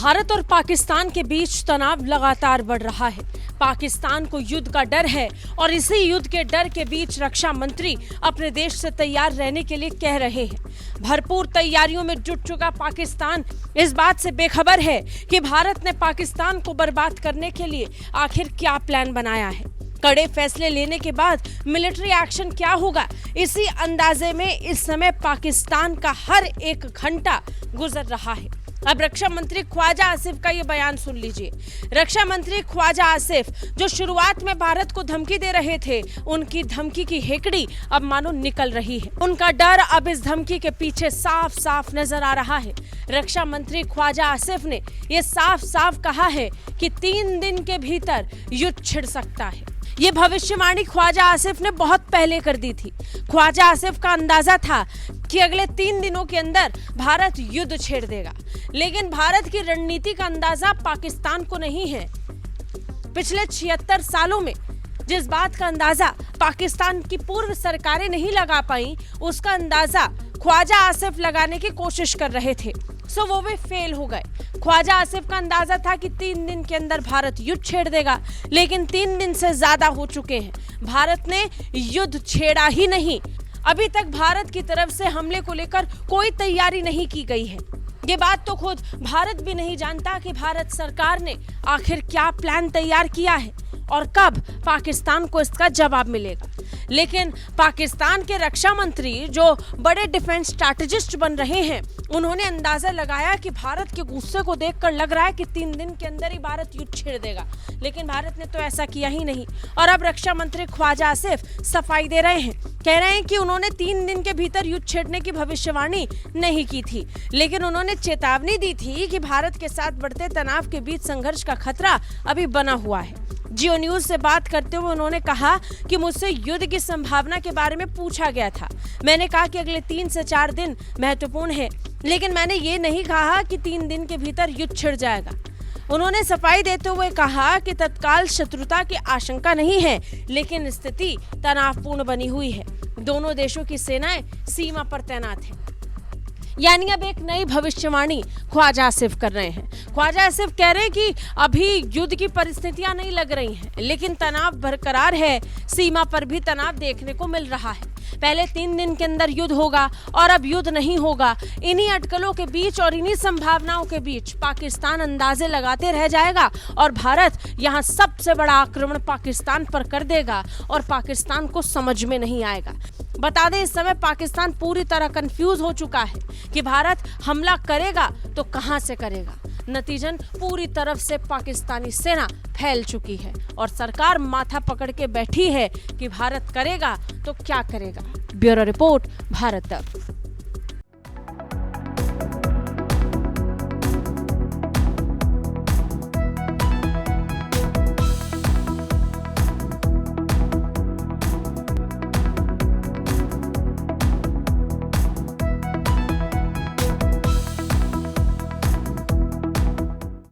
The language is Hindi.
भारत और पाकिस्तान के बीच तनाव लगातार बढ़ रहा है। पाकिस्तान को युद्ध का डर है और इसी युद्ध के डर के बीच रक्षा मंत्री अपने देश से तैयार रहने के लिए कह रहे हैं। भरपूर तैयारियों में जुट चुका पाकिस्तान इस बात से बेखबर है कि भारत ने पाकिस्तान को बर्बाद करने के लिए आखिर क्या प्लान बनाया है। कड़े फैसले लेने के बाद मिलिट्री एक्शन क्या होगा, इसी अंदाजे में इस समय पाकिस्तान का हर एक घंटा गुजर रहा है। अब रक्षा मंत्री ख्वाजा आसिफ का ये बयान सुन लीजिए। रक्षा मंत्री ख्वाजा आसिफ जो शुरुआत में भारत को धमकी दे रहे थे, उनकी धमकी की हेकड़ी अब मानो निकल रही है। उनका डर अब इस धमकी के पीछे साफ साफ नजर आ रहा है। रक्षा मंत्री ख्वाजा आसिफ ने ये साफ साफ कहा है कि 3 दिन के भीतर युद्ध छिड़ सकता है। ये भविष्यवाणी ख्वाजा आसिफ ने बहुत पहले कर दी थी। ख्वाजा आसिफ का अंदाजा था कि अगले 3 दिनों के अंदर भारत युद्ध छेड़ देगा, लेकिन भारत की रणनीति का अंदाजा पाकिस्तान को नहीं है। पिछले 76 सालों में जिस बात का अंदाजा पाकिस्तान की पूर्व सरकारें नहीं लगा पाई, उसका अंदाजा ख्वाजा आसिफ लगाने की कोशिश कर रहे थे, सो वो भी फेल हो गए। ख्वाजा आसिफ का अंदाजा था कि 3 दिन के अंदर भारत युद्ध छेड़ देगा, लेकिन 3 दिन से ज्यादा हो चुके हैं, भारत ने युद्ध छेड़ा ही नहीं। अभी तक भारत की तरफ से हमले को लेकर कोई तैयारी नहीं की गई है। ये बात तो खुद भारत भी नहीं जानता कि भारत सरकार ने आखिर क्या प्लान तैयार किया है और कब पाकिस्तान को इसका जवाब मिलेगा। लेकिन पाकिस्तान के रक्षा मंत्री जो बड़े डिफेंस स्ट्रैटेजिस्ट बन रहे हैं, उन्होंने अंदाजा लगाया कि भारत के गुस्से को देखकर लग रहा है कि 3 दिन के अंदर ही भारत युद्ध छेड़ देगा, लेकिन भारत ने तो ऐसा किया ही नहीं। और अब रक्षा मंत्री ख्वाजा आसिफ सफाई दे रहे हैं, कह रहे हैं कि उन्होंने 3 दिन के भीतर युद्ध छेड़ने की भविष्यवाणी नहीं की थी, लेकिन उन्होंने चेतावनी दी थी कि भारत के साथ बढ़ते तनाव के बीच संघर्ष का खतरा अभी बना हुआ है। जियो न्यूज से बात करते हुए उन्होंने कहा कि मुझसे युद्ध की संभावना के बारे में पूछा गया था। मैंने कहा कि अगले 3 से 4 दिन महत्वपूर्ण है, लेकिन मैंने ये नहीं कहा कि 3 दिन के भीतर युद्ध छिड़ जाएगा। उन्होंने सफाई देते हुए कहा कि तत्काल शत्रुता की आशंका नहीं है, लेकिन स्थिति तनावपूर्ण बनी हुई है। दोनों देशों की सेनाएं सीमा पर तैनात हैं। यानी अब एक नई भविष्यवाणी ख्वाजा आसिफ कर रहे हैं। ख्वाजा आसिफ कह रहे हैं कि अभी युद्ध की परिस्थितियां नहीं लग रही हैं, लेकिन तनाव बरकरार है, सीमा पर भी तनाव देखने को मिल रहा है। पहले 3 दिन के अंदर युद्ध होगा और अब युद्ध नहीं होगा। इन्हीं अटकलों के बीच और इन्हीं संभावनाओं के बीच पाकिस्तान अंदाजे लगाते रह जाएगा और भारत यहाँ सबसे बड़ा आक्रमण पाकिस्तान पर कर देगा और पाकिस्तान को समझ में नहीं आएगा। बता दें, इस समय पाकिस्तान पूरी तरह कंफ्यूज हो चुका है कि भारत हमला करेगा तो कहां से करेगा। नतीजन पूरी तरफ से पाकिस्तानी सेना फैल चुकी है और सरकार माथा पकड़ के बैठी है कि भारत करेगा तो क्या करेगा। ब्यूरो रिपोर्ट, भारत तक।